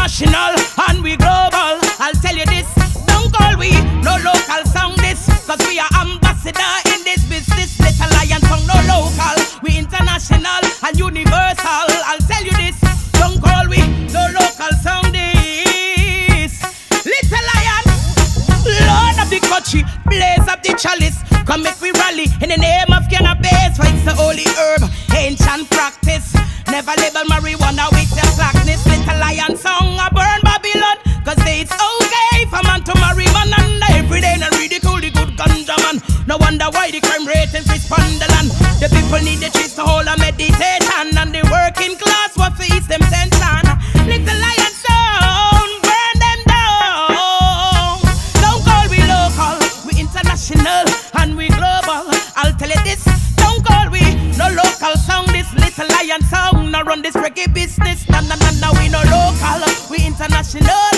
international and we global. I'll tell you this, don't call we no local song this, cause we are ambassador in this business. Little Lion song no local, we international and universal. I'll tell you this, don't call we no local song this. Little Lion, Lord of the country, blaze up the chalice. Come make we rally in the name of cannabis, for it's the holy herb, ancient practice. Never label marijuana with your slackness. Little Lion song a burn Babylon, cause it's okay for man to marry man. And every day no ridicule the good ganja man. No wonder why the crime rate is respond the land. The people need the trees to hold a meditation, and the working class what for ease them tension. Little Lion song burn them down. Don't call we local, we international and we global. I'll tell you this, don't call we no local song. This Little Lion song no run this reggae business. No, we no local, we international.